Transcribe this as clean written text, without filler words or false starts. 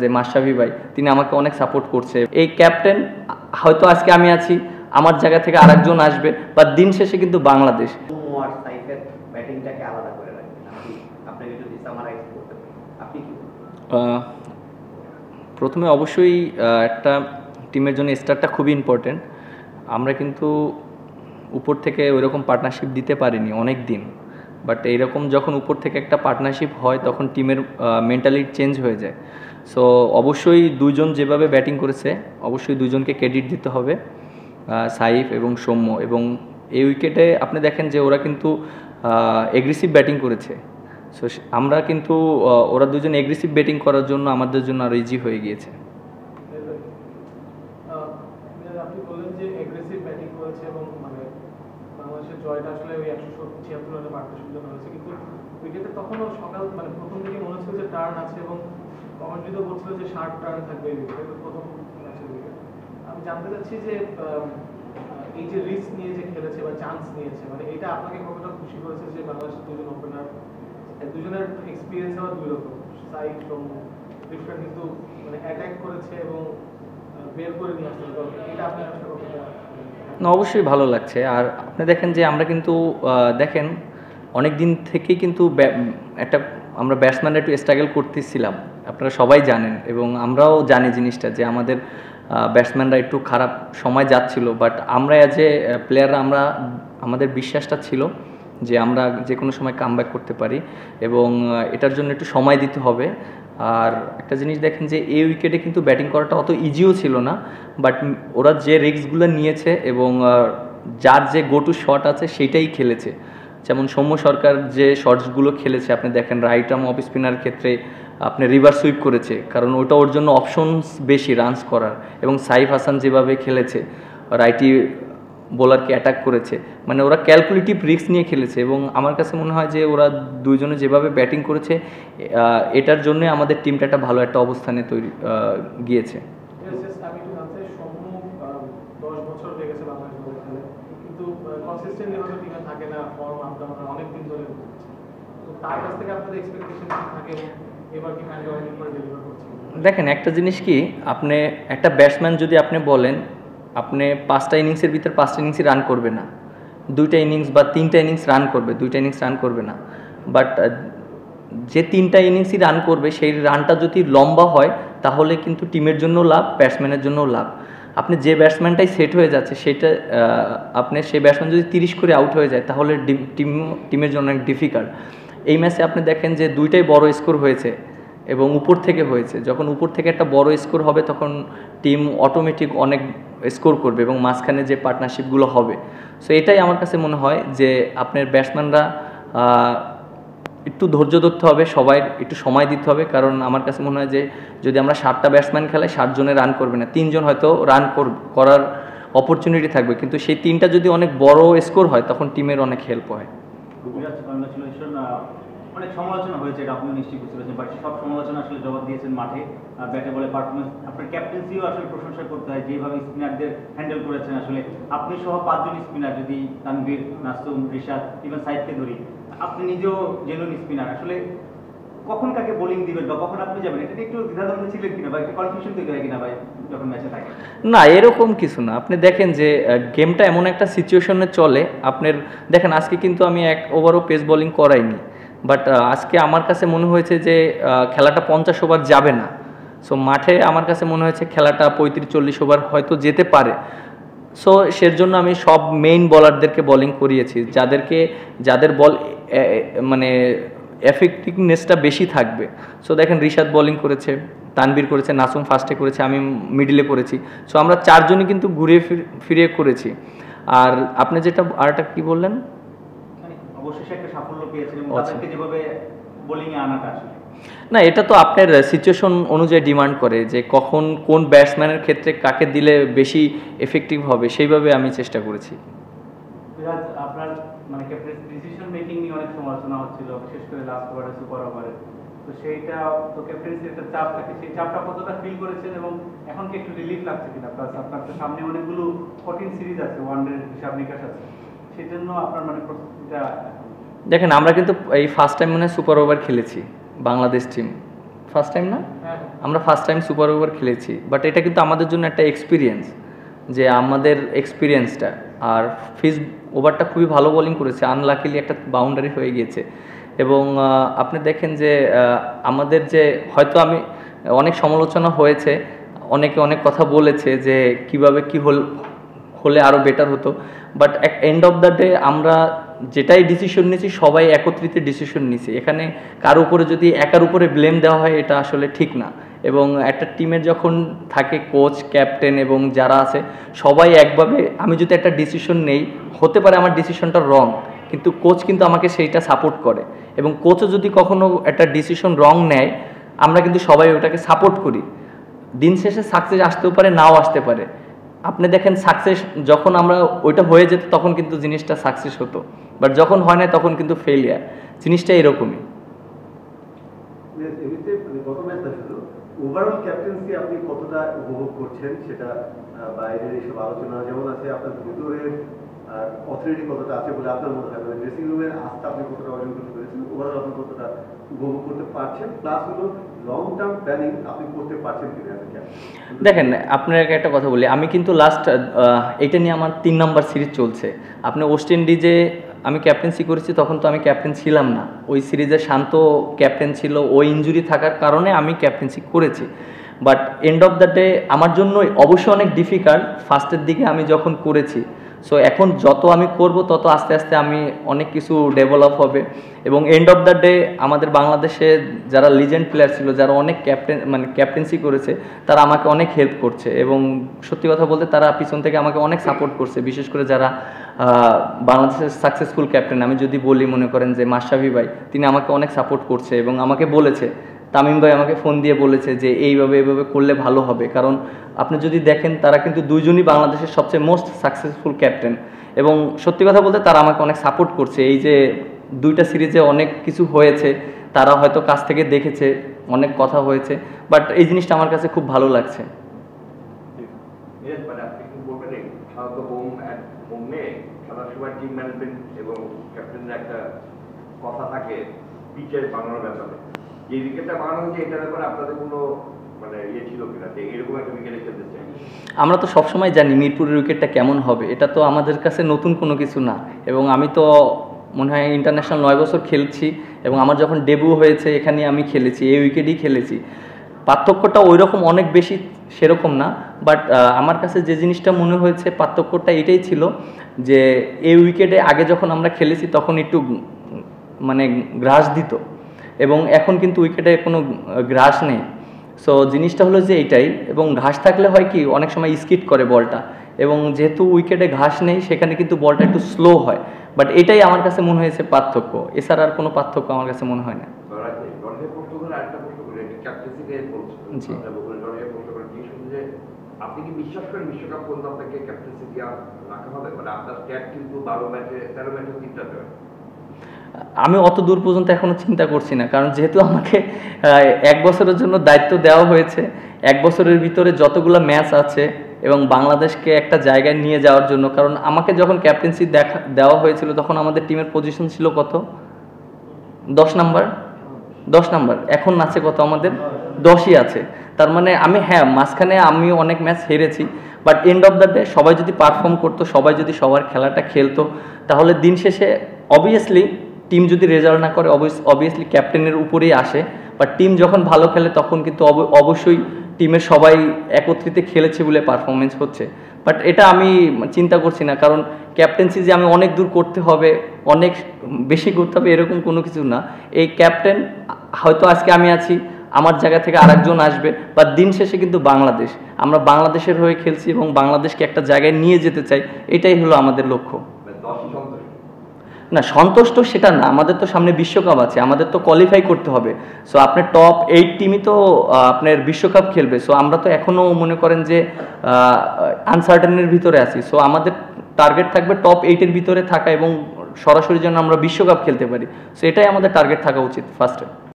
যে মাশরাফি ভাই তিনি আমাকে অনেক সাপোর্ট করছে। এই ক্যাপ্টেন হয়তো আজকে আমি আছি, আমার জায়গা থেকে আরেকজন আসবে, বা দিন শেষে কিন্তু বাংলাদেশ। প্রথমে অবশ্যই একটা টিমের জন্য স্টারটা খুবই ইম্পর্টেন্ট। আমরা কিন্তু উপর থেকে ওইরকম পার্টনারশিপ দিতে পারিনি অনেক দিন, বাট এইরকম যখন উপর থেকে একটা পার্টনারশিপ হয় তখন টিমের মেন্টালিটি চেঞ্জ হয়ে যায়। সো অবশ্যই দুইজন যেভাবে ব্যাটিং করেছে অবশ্যই দুইজনকে ক্রেডিট দিতে হবে, সাইফ এবং সৌম্য। এবং এই উইকেটে আপনি দেখেন যে ওরা কিন্তু এগ্রেসিভ ব্যাটিং করেছে। সো আমরা কিন্তু ওরা দুজন এগ্রেসিভ ব্যাটিং করার জন্য আমাদের জন্য আরও ইজি হয়ে গিয়েছে। আপনি বললেন যে এগ্রেসিভ ব্যাটিং করেছে এবং মানে বাংলাদেশের জয়টা আসলে ওই 176 রানে পার্টনারশিপ জন্য হয়েছে, কিন্তু উইকেটে তখনও সকাল মানে প্রথম দিকে মনে হচ্ছিল যে টার্ন আছে এবং কমেন্ট্রিতেও বলছিল যে 60 টার্ন থাকবে এই উইকেটে প্রথম ম্যাচের উইকেট। আমি জানতে চাচ্ছি যে এই যে রিস্ক নিয়ে যে খেলেছে বা চান্স নিয়েছে, মানে এটা আপনাকে কতটা খুশি করেছে যে বাংলাদেশের দুজন ওপেনার দুজনের এক্সপিরিয়েন্স আবার দুই রকম, সাইড এবং ডিফারেন্ট, কিন্তু মানে অ্যাটাক করেছে এবং বের করে নিয়ে আসতে হবে, এটা আপনার আসলে কতটা? না, অবশ্যই ভালো লাগছে। আর আপনি দেখেন যে আমরা কিন্তু দেখেন অনেক দিন থেকেই কিন্তু একটা আমরা ব্যাটসম্যানরা একটু স্ট্রাগল করতেছিলাম, আপনারা সবাই জানেন এবং আমরাও জানি জিনিসটা যে আমাদের ব্যাটসম্যানরা একটু খারাপ সময় যাচ্ছিল। বাট আমরা অ্যাজ এ প্লেয়াররা আমাদের বিশ্বাসটা ছিল যে আমরা যে কোনো সময় কামব্যাক করতে পারি এবং এটার জন্য একটু সময় দিতে হবে। আর একটা জিনিস দেখেন যে এই উইকেটে কিন্তু ব্যাটিং করাটা অত ইজিও ছিল না, বাট ওরা যে রিস্কগুলো নিয়েছে এবং যার যে গো টু শট আছে সেইটাই খেলেছে। যেমন সৌম্য সরকার যে শটসগুলো খেলেছে আপনি দেখেন, রাইট আর্ম অফ স্পিনার ক্ষেত্রে আপনি রিভার সুইপ করেছে, কারণ ওটা ওর জন্য অপশনস বেশি রানস করার। এবং সাইফ হাসান যেভাবে খেলেছে, রাইটি বোলারকে অ্যাটাক করেছে, মানে ওরা ক্যালকুলেটিভ রিস্ক নিয়ে খেলেছে। এবং আমার কাছে মনে হয় যে ওরা দুইজনে যেভাবে ব্যাটিং করেছে এটার জন্য আমাদের টিমটা একটা ভালো একটা অবস্থানে গিয়েছে। দেখেন একটা জিনিস কি, আপনি একটা ব্যাটসম্যান যদি আপনি বলেন আপনি 5টা ইনিংসের ভিতর 5টা ইনিংসই রান করবে না, 2টা ইনিংস বা 3টা ইনিংস রান করবে, 2টা ইনিংস রান করবে না। বাট যে 3টা ইনিংসই রান করবে সেই রানটা যদি লম্বা হয় তাহলে কিন্তু টিমের জন্য লাভ, ব্যাটসম্যানের জন্যও লাভ। আপনি যে ব্যাটসম্যানটাই সেট হয়ে যাচ্ছে সেটা আপনি সেই ব্যাটসম্যান যদি 30 করে আউট হয়ে যায় তাহলে টিমের জন্য অনেক ডিফিকাল্ট। এই ম্যাচে আপনি দেখেন যে দুইটাই বড় স্কোর হয়েছে এবং উপর থেকে হয়েছে। যখন উপর থেকে একটা বড় স্কোর হবে তখন টিম অটোমেটিক অনেক স্কোর করবে এবং মাঝখানে যে পার্টনারশিপগুলো হবে। সো এটাই আমার কাছে মনে হয় যে আপনার ব্যাটসম্যানরা একটু ধৈর্য ধরতে হবে, সবাই একটু সময় দিতে হবে। কারণ আমার কাছে মনে হয় যে যদি আমরা 7টা ব্যাটসম্যান খেলাই 7 জনে রান করবে না, 3 জন হয়তো রান করার অপরচুনিটি থাকবে, কিন্তু সেই 3টা যদি অনেক বড় স্কোর হয় তখন টিমের অনেক হেল্প হয়। অনেক সমালোচনা হয়েছে, এটা আপনি নিশ্চয়ই বুঝতে পারছেন, বাট সব সমালোচনা আসলে জবাব দিয়েছেন মাঠে, ব্যাটে বলে পারফরমেন্স। আপনার ক্যাপ্টেন্সিও আসলে প্রশংসা করতে হয়, যেভাবে স্পিনারদের হ্যান্ডেল করেছেন। আসলে আপনি সহ 5 জন স্পিনার, যদি তানভীর, নাসুম, রিশাদ, ইভেন সাইদকে ধরি, আপনি নিজেও জেনুইন স্পিনার, আসলে কখন কাকে বোলিং দিবেন বা কখন আপনি যাবেন, এটা একটু দ্বিধাদ্বন্দ্ব ছিলেন কিনা বা একটু কনফিউশন তৈরি হয় কিনা ভাই যখন ম্যাচে থাকে? না, এরকম কিছু না। আপনি দেখেন যে গেমটা এমন একটা সিচুয়েশনে চলে, আপনার দেখেন আজকে কিন্তু আমি 1 ওভারও পেস বোলিং করাইনি, বাট আজকে আমার কাছে মনে হয়েছে যে খেলাটা 50 ওভার যাবে না। সো মাঠে আমার কাছে মনে হয়েছে খেলাটা 35-40 ওভার হয়তো যেতে পারে। সো সেজন্য আমি সব মেইন বলারদেরকে বোলিং করিয়েছি, যাদের বল মানে এফেক্টিভনেসটা বেশি থাকবে। সো দেখেন রিশাদ বোলিং করেছে, তানভীর করেছে, নাসুম ফার্স্টে করেছে, আমি মিডিলে করেছি। সো আমরা 4 জনই কিন্তু ঘুরিয়ে ফিরিয়ে করেছি। আর আপনি যেটা আরেকটা কি বললেন, অবশ্যই একটা সাফল্য পেয়েছেন এবং তাদেরকে যেভাবে বোলিং এ আনাটা আসলে না, এটা তো আপনার সিচুয়েশন অনুযায়ী ডিমান্ড করে যে কখন কোন ব্যাটসম্যানের ক্ষেত্রে কাকে দিলে বেশি এফেক্টিভ হবে, সেইভাবে আমি চেষ্টা করেছি। আপনার মানে ক্যাপ্টেন্সি ডিসিশন মেকিং নিয়ে অনেক সমালোচনা হচ্ছিল, বিশেষ করে লাস্ট ওভারে, সুপার ওভারে। তো সেইটা তো ক্যাপ্টেন্সির একটা চাপ থাকে, সেই চাপটা কতটা ফিল করেছেন এবং এখন কি একটু রিলিফ লাগছে কিনা? প্লাস আপনার তো সামনে অনেকগুলো কঠিন সিরিজ আছে, ওয়ানডে হিসাব নিকাশ আছে, সেই জন্য আপনার মানে প্রস্তুতিটা? দেখেন আমরা কিন্তু এই ফার্স্ট টাইম মানে সুপার ওভার খেলেছি বাংলাদেশ টিম, ফার্স্ট টাইম না? আমরা ফার্স্ট টাইম সুপার ওভার খেলেছি, বাট এটা কিন্তু আমাদের জন্য একটা এক্সপিরিয়েন্স, যে আমাদের এক্সপিরিয়েন্সটা। আর ফিস ওভারটা খুবই ভালো বোলিং করেছে, আনলাকিলি একটা বাউন্ডারি হয়ে গিয়েছে। এবং আপনি দেখেন যে আমাদের যে হয়তো আমি অনেক সমালোচনা হয়েছে, অনেকে অনেক কথা বলেছে যে কিভাবে কি হলে আরও বেটার হতো, but end of the day আমরা যেটাই ডিসিশন নিয়েছি সবাই একত্রিত ডিসিশন নিয়েছি। এখানে কারো উপরে যদি একার উপরে ব্লেম দেওয়া হয় এটা আসলে ঠিক না। এবং একটা টিমের যখন থাকে কোচ, ক্যাপ্টেন এবং যারা আছে সবাই একভাবে, আমি যদি একটা ডিসিশন নেই, হতে পারে আমার ডিসিশনটা রং, কিন্তু কোচ কিন্তু আমাকে সেইটা সাপোর্ট করে। এবং কোচও যদি কখনো একটা ডিসিশন রং নেয়, আমরা কিন্তু সবাই ওটাকে সাপোর্ট করি। দিন শেষে সাকসেস আসতেও পারে, নাও আসতে পারে। আপনি দেখেন সাকসেস যখন আমরা ওইটা হয়ে যেত তখন কিন্তু জিনিসটা সাকসেস হতো, বাট যখন হয় না তখন কিন্তু ফেলিয়ার। জিনিসটা এরকমই। এমনিতে গত ম্যাচটা শুধু ওভারঅল ক্যাপ্টেন্সি আপনি কতটা উপভোগ করছেন সেটা বাইরের এইসব আলোচনা যেমন আছে, আপনার ভিতরের অথরিটি কতটা আছে বলে আপনার মনে হয়, ড্রেসিং রুমের আস্থা আপনি কতটা অর্জন করতে পেরেছেন, ওভারঅল আপনি কতটা উপভোগ করতে পারছেন, প্লাস হলো লং টার্ম প্ল্যানিং আপনি করতে পারছেন কিনা? দেখেন, আপনাকে একটা কথা বলি, আমি কিন্তু লাস্ট এটা নিয়ে আমার 3 নম্বর সিরিজ চলছে। আপনি ওয়েস্ট ইন্ডিজে আমি ক্যাপ্টেন্সি করেছি, তখন তো আমি ক্যাপ্টেন ছিলাম না, ওই সিরিজে শান্ত ক্যাপ্টেন ছিল, ওই ইনজুরি থাকার কারণে আমি ক্যাপ্টেন্সি করেছি। But end of the day আমার জন্য অবশ্যই অনেক ডিফিকাল্ট ফার্স্টের দিকে আমি যখন করেছি। সো এখন যত আমি করব তত আস্তে আস্তে আমি অনেক কিছু ডেভেলপ হবে। এবং এন্ড অফ দ্য ডে আমাদের বাংলাদেশে যারা লিজেন্ড প্লেয়ার ছিল, যারা অনেক ক্যাপ্টেন্সি করেছে, তারা আমাকে অনেক হেল্প করছে। এবং সত্যি কথা বলতে তারা পিছন থেকে আমাকে অনেক সাপোর্ট করছে, বিশেষ করে যারা বাংলাদেশের সাকসেসফুল ক্যাপ্টেন। আমি যদি বলি, মনে করেন যে মাশরাফি ভাই, তিনি আমাকে অনেক সাপোর্ট করছে এবং আমাকে বলেছে, তামিম ভাই আমাকে ফোন দিয়ে বলেছে যে এইভাবে করলে ভালো হবে। কারণ আপনি যদি দেখেন তারা কিন্তু দুইজনই বাংলাদেশের সবচেয়ে মোস্ট সাকসেসফুল ক্যাপ্টেন। এবং সত্যি কথা বলতে তারা আমাকে অনেক সাপোর্ট করছে। এই যে 2টা সিরিজে অনেক কিছু হয়েছে, তারা হয়তো কাছ থেকে দেখেছে, অনেক কথা হয়েছে, বাট এই জিনিসটা আমার কাছে খুব ভালো লাগছে। মানে আপনি কি বলবেন, সাধারণত হোম নিয়ে সারা সময় টিম ম্যানেজমেন্ট এবং ক্যাপ্টেনের একটা কথা থাকে পিচের বানানোর ব্যাপারে, যে উইকেটটা বানানো হচ্ছে এটার ব্যাপারে আপনাদের কোনো মানে ইয়ে ছিল কিনা যে এরকম একটা উইকেটে খেলতে চাই? আমরা তো সবসময় জানি মিরপুরের উইকেটটা কেমন হবে, এটা তো আমাদের কাছে নতুন কোনো কিছু না। এবং আমি তো মনে হয় ইন্টারন্যাশনাল 9 বছর খেলছি, এবং আমার যখন ডেবিউ হয়েছে এখানে আমি খেলেছি, এই উইকেটেই খেলেছি। পার্থক্যটা ওই রকম অনেক বেশি সেরকম না, বাট আমার কাছে যে জিনিসটা মনে হয়েছে পার্থক্যটা এটাই ছিল যে এই উইকেটে আগে যখন আমরা খেলেছি তখন একটু মানে গ্রাস দিত, এবং এখন কিন্তু উইকেটে কোনো গ্রাস নেই। সো জিনিসটা হলো যে এইটাই। এবং ঘাস থাকলে হয় কি, অনেক সময় স্কিড করে বলটা, এবং যেহেতু উইকেটে ঘাস নেই সেখানে কিন্তু বলটা একটু স্লো হয়। বাট এটাই আমার কাছে মনে হয়েছে পার্থক্য, এছাড়া আর কোনো পার্থক্য আমার কাছে মনে হয় না। আপনি কি বিশ্বাস করেন বিশ্বকাপ পর্যন্ত আপনাকে ক্যাপ্টেন্সি দেওয়া রাখা হবে? মানে আপনার স্ট্যাট কিন্তু 12 ম্যাচে 13 ম্যাচে 3টা জয়। আমি অত দূর পর্যন্ত এখনো চিন্তা করছি না, কারণ যেহেতু আমাকে 1 বছরের জন্য দায়িত্ব দেওয়া হয়েছে, 1 বছরের ভিতরে যতগুলো ম্যাচ আছে এবং বাংলাদেশকে একটা জায়গায় নিয়ে যাওয়ার জন্য। কারণ আমাকে যখন ক্যাপ্টেন্সি দেওয়া হয়েছিল তখন আমাদের টিমের পজিশন ছিল কত, 10 নাম্বার। এখন আছে কত, আমাদের 10ই আছে। তার মানে আমি, হ্যাঁ মাঝখানে আমি অনেক ম্যাচ হেরেছি, but end of the day সবাই যদি পারফর্ম করতো, সবাই যদি সবার খেলাটা খেলতো, তাহলে দিন শেষে অবভিয়াসলি টিম যদি রেজাল্ট না করে অবভিয়াসলি ক্যাপ্টেনের উপরেই আসে। বাট টিম যখন ভালো খেলে তখন কিন্তু অবশ্যই টিমের সবাই একত্রিত খেলেছে বলে পারফরমেন্স হচ্ছে। বাট এটা আমি চিন্তা করছি না, কারণ ক্যাপ্টেন্সি যে আমি অনেক দূর করতে হবে, অনেক বেশি করতে হবে, এরকম কোনো কিছু না। এই ক্যাপ্টেন হয়তো আজকে আমি আছি, আমার জায়গা থেকে আরেকজন আসবে, বা দিন শেষে কিন্তু বাংলাদেশ, আমরা বাংলাদেশের হয়ে খেলছি এবং বাংলাদেশকে একটা জায়গায় নিয়ে যেতে চাই, এটাই হলো আমাদের লক্ষ্য। না, সন্তুষ্ট সেটা না, আমাদের তো সামনে বিশ্বকাপ আছে, আমাদের তো কোয়ালিফাই করতে হবে। সো আপনার টপ 8 টিমই তো আপনার বিশ্বকাপ খেলবে। সো আমরা তো এখনও মনে করেন যে আনসার্টেনের ভিতরে আছি। সো আমাদের টার্গেট থাকবে টপ 8-এর ভিতরে থাকা এবং সরাসরি যেন আমরা বিশ্বকাপ খেলতে পারি। সো এটাই আমাদের টার্গেট থাকা উচিত ফার্স্টে।